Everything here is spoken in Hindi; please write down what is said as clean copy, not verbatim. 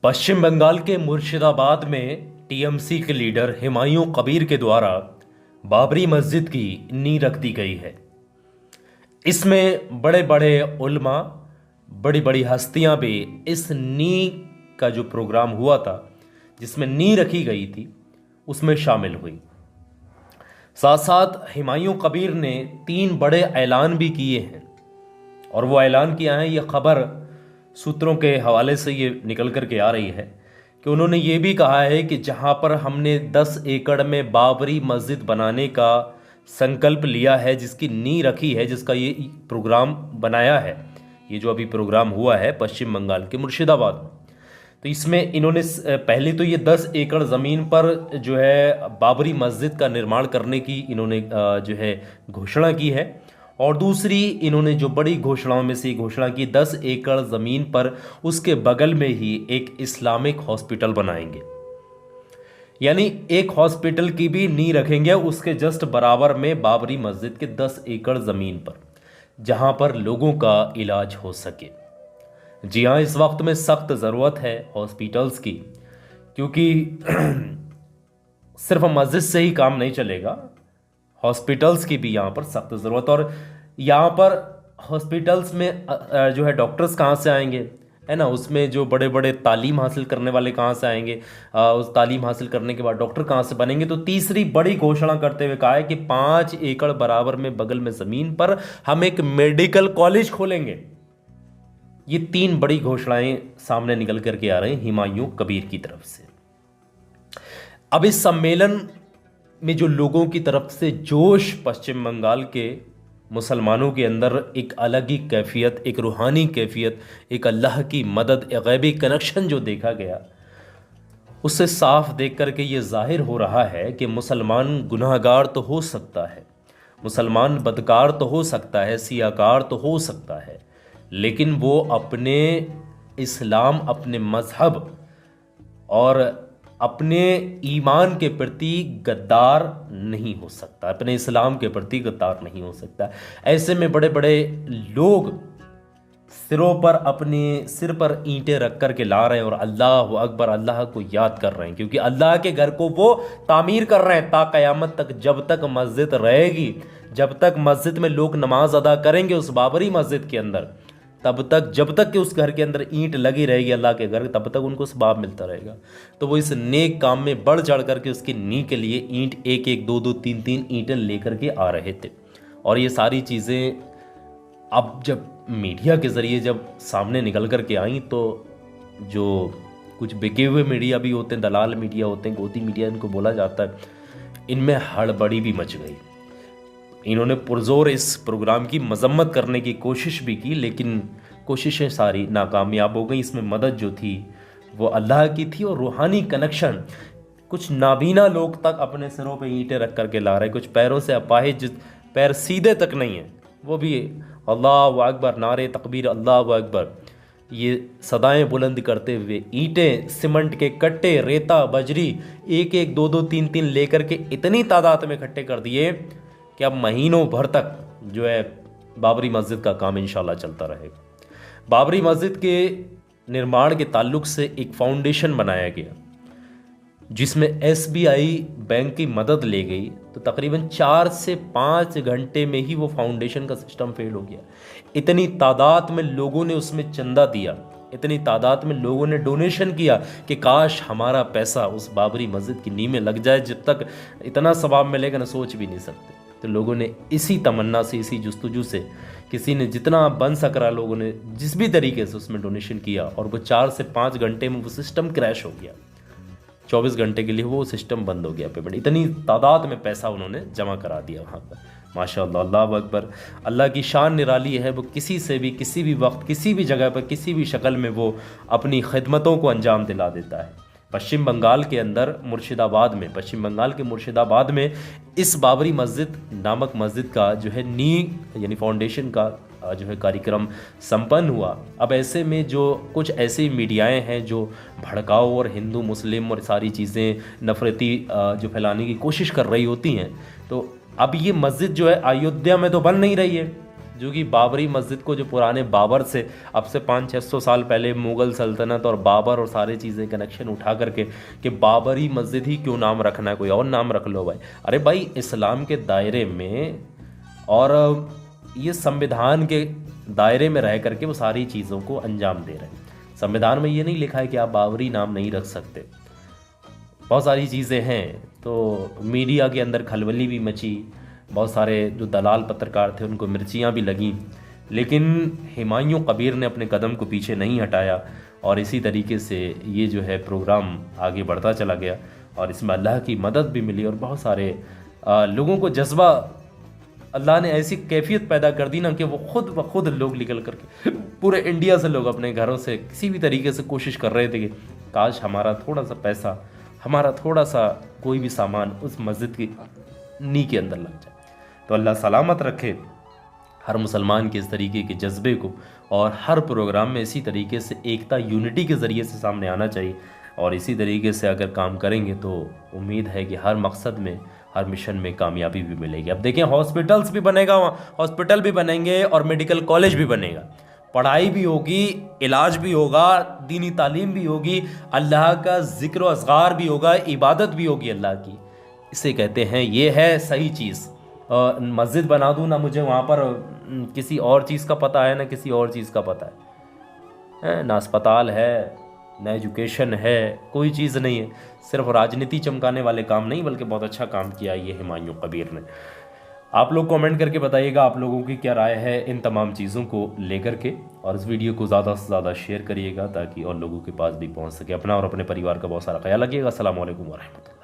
पश्चिम बंगाल के मुर्शिदाबाद में टीएमसी के लीडर हुमायूं कबीर के द्वारा बाबरी मस्जिद की नींव रख दी गई है। इसमें बड़े बड़े उल्मा, बड़ी बड़ी हस्तियां भी इस नींव का जो प्रोग्राम हुआ था, जिसमें नींव रखी गई थी, उसमें शामिल हुई। साथ साथ हुमायूं कबीर ने 3 बड़े ऐलान भी किए हैं, और वो ऐलान किया है, ये खबर सूत्रों के हवाले से ये निकल कर के आ रही है कि उन्होंने ये भी कहा है कि जहाँ पर हमने 10 एकड़ में बाबरी मस्जिद बनाने का संकल्प लिया है, जिसकी नींव रखी है, जिसका ये प्रोग्राम बनाया है, ये जो अभी प्रोग्राम हुआ है पश्चिम बंगाल के मुर्शिदाबाद में, तो इसमें इन्होंने पहले तो ये 10 एकड़ ज़मीन पर जो है बाबरी मस्जिद का निर्माण करने की इन्होंने जो है घोषणा की है, और दूसरी इन्होंने जो बड़ी घोषणाओं में से घोषणा की, 10 एकड़ ज़मीन पर उसके बगल में ही एक इस्लामिक हॉस्पिटल बनाएंगे। यानी एक हॉस्पिटल की भी नींव रखेंगे उसके जस्ट बराबर में बाबरी मस्जिद के 10 एकड़ ज़मीन पर, जहां पर लोगों का इलाज हो सके। जी हाँ, इस वक्त में सख्त ज़रूरत है हॉस्पिटल्स की, क्योंकि सिर्फ मस्जिद से ही काम नहीं चलेगा, हॉस्पिटल्स की भी यहाँ पर सख्त ज़रूरत। और यहाँ पर हॉस्पिटल्स में जो है डॉक्टर्स कहाँ से आएंगे, है ना, उसमें जो बड़े बड़े तालीम हासिल करने वाले कहाँ से आएंगे, उस तालीम हासिल करने के बाद डॉक्टर कहाँ से बनेंगे। तो तीसरी बड़ी घोषणा करते हुए कहा है कि 5 एकड़ बराबर में बगल में ज़मीन पर हम एक मेडिकल कॉलेज खोलेंगे। ये 3 बड़ी घोषणाएं सामने निकल करके आ रहे हैं हुमायूं कबीर की तरफ से। अब इस सम्मेलन में जो लोगों की तरफ से जोश, पश्चिम बंगाल के मुसलमानों के अंदर एक अलग ही कैफियत, एक रूहानी कैफियत, एक अल्लाह की मदद, एक गैबी कनेक्शन जो देखा गया, उससे साफ देख करके ये जाहिर हो रहा है कि मुसलमान गुनाहगार तो हो सकता है, मुसलमान बदकार तो हो सकता है, सियाकार तो हो सकता है, लेकिन वो अपने इस्लाम, अपने मज़हब और अपने ईमान के प्रति गद्दार नहीं हो सकता, अपने इस्लाम के प्रति गद्दार नहीं हो सकता। ऐसे में बड़े बड़े लोग सिरों पर, अपने सिर पर ईंटें रख कर के ला रहे हैं और अल्लाह अकबर, अल्लाह को याद कर रहे हैं, क्योंकि अल्लाह के घर को वो तामीर कर रहे हैं ता क़यामत तक। जब तक मस्जिद रहेगी, जब तक मस्जिद में लोग नमाज अदा करेंगे उस बाबरी मस्जिद के अंदर, तब तक, जब तक कि उस घर के अंदर ईंट लगी रहेगी अल्लाह के घर, तब तक उनको सवाब मिलता रहेगा। तो वो इस नेक काम में बढ़ चढ़ करके उसकी नींव के लिए ईंट 1-1, 2-2, 3-3 ईंटें लेकर के आ रहे थे। और ये सारी चीज़ें अब जब मीडिया के ज़रिए जब सामने निकल कर के आई, तो जो कुछ बिके हुए मीडिया भी होते हैं, दलाल मीडिया होते हैं, गोदी मीडिया इनको बोला जाता है, इनमें हड़बड़ी भी मच गई। इन्होंने पुरजोर इस प्रोग्राम की मजम्मत करने की कोशिश भी की, लेकिन कोशिशें सारी नाकामयाब हो गई। इसमें मदद जो थी वो अल्लाह की थी, और रूहानी कनेक्शन कुछ नाबीना लोग तक अपने सिरों पे ईंटें रख करके ला रहे, कुछ पैरों से अपाहिज, पैर सीधे तक नहीं है, वो भी अल्लाह अकबर, नारे तकबीर, अल्लाह अकबर, ये सदाएं बुलंद करते हुए ईंटें, सीमेंट के कट्टे, रेता, बजरी 1-1, 2-2, 3-3 लेकर के इतनी तादाद में इकट्ठे कर दिए कि अब महीनों भर तक जो है बाबरी मस्जिद का काम इंशाल्लाह चलता रहेगा। बाबरी मस्जिद के निर्माण के ताल्लुक से एक फाउंडेशन बनाया गया, जिसमें SBI बैंक की मदद ले गई, तो तकरीबन 4 से 5 घंटे में ही वो फाउंडेशन का सिस्टम फेल हो गया। इतनी तादाद में लोगों ने उसमें चंदा दिया, इतनी तादाद में लोगों ने डोनेशन किया कि काश हमारा पैसा उस बाबरी मस्जिद की नींव में लग जाए, जब तक इतना सवाब मिलेगा ना, सोच भी नहीं सकते। तो लोगों ने इसी तमन्ना से, इसी जुस्तजू से, किसी ने जितना बन सक रहा, लोगों ने जिस भी तरीके से उसमें डोनेशन किया, और वो 4 से 5 घंटे में वो सिस्टम क्रैश हो गया। 24 घंटे के लिए वो सिस्टम बंद हो गया पेमेंट। इतनी तादाद में पैसा उन्होंने जमा करा दिया वहाँ पर। माशाअल्लाह, अल्लाह अकबर, अल्लाह की शान निराली है। वो किसी से भी, किसी भी वक्त, किसी भी जगह पर, किसी भी शक्ल में वो अपनी खिदमतों को अंजाम दिला देता है। पश्चिम बंगाल के अंदर मुर्शिदाबाद में, पश्चिम बंगाल के मुर्शिदाबाद में इस बाबरी मस्जिद नामक मस्जिद का जो है नींव यानी फाउंडेशन का जो है कार्यक्रम संपन्न हुआ। अब ऐसे में जो कुछ ऐसी मीडियाएं हैं जो भड़काऊ और हिंदू मुस्लिम और सारी चीज़ें नफरती जो फैलाने की कोशिश कर रही होती हैं, तो अब ये मस्जिद जो है अयोध्या में तो बन नहीं रही है, जो कि बाबरी मस्जिद को, जो पुराने बाबर से अब से 500-600 साल पहले मुग़ल सल्तनत और बाबर और सारी चीज़ें कनेक्शन उठा करके कि बाबरी मस्जिद ही क्यों नाम रखना है, कोई और नाम रख लो भाई। अरे भाई इस्लाम के दायरे में और ये संविधान के दायरे में रह करके वो सारी चीज़ों को अंजाम दे रहे हैं। संविधान में ये नहीं लिखा है कि आप बाबरी नाम नहीं रख सकते, बहुत सारी चीज़ें हैं। तो मीडिया के अंदर खलबली भी मची, बहुत सारे जो दलाल पत्रकार थे उनको मिर्चियाँ भी लगीं, लेकिन हुमायूं कबीर ने अपने कदम को पीछे नहीं हटाया और इसी तरीके से ये जो है प्रोग्राम आगे बढ़ता चला गया और इसमें अल्लाह की मदद भी मिली और बहुत सारे लोगों को जज्बा, अल्लाह ने ऐसी कैफियत पैदा कर दी ना कि वो खुद ब खुद लोग निकल करके पूरे इंडिया से लोग अपने घरों से किसी भी तरीके से कोशिश कर रहे थे कि काश हमारा थोड़ा सा पैसा, हमारा थोड़ा सा कोई भी सामान उस मस्जिद की नी के अंदर लग जाए। तो अल्लाह सलामत रखे हर मुसलमान के इस तरीके के जज्बे को, और हर प्रोग्राम में इसी तरीके से एकता, यूनिटी के ज़रिए से सामने आना चाहिए। और इसी तरीके से अगर काम करेंगे तो उम्मीद है कि हर मकसद में, हर मिशन में कामयाबी भी मिलेगी। अब देखें हॉस्पिटल्स भी बनेगा, हॉस्पिटल भी बनेंगे और मेडिकल कॉलेज भी बनेगा, पढ़ाई भी होगी, इलाज भी होगा, दीनी तालीम भी होगी, अल्लाह का ज़िक्र व अज़गार भी होगा, इबादत भी होगी अल्लाह की। इसे कहते हैं, ये है सही चीज़। मस्जिद बना दूँ ना मुझे वहाँ पर किसी और चीज़ का पता है ना किसी और चीज़ का पता है, ना अस्पताल है ना एजुकेशन है, कोई चीज़ नहीं है। सिर्फ राजनीति चमकाने वाले काम नहीं, बल्कि बहुत अच्छा काम किया ये हुमायूं कबीर ने। आप लोग कमेंट करके बताइएगा आप लोगों की क्या राय है इन तमाम चीज़ों को लेकर के, और इस वीडियो को ज़्यादा से ज़्यादा शेयर करिएगा ताकि और लोगों के पास भी पहुंच सके। अपना और अपने परिवार का बहुत सारा ख्याल रखिएगा। अस्सलाम वालेकुम व रहमतुल्लाह।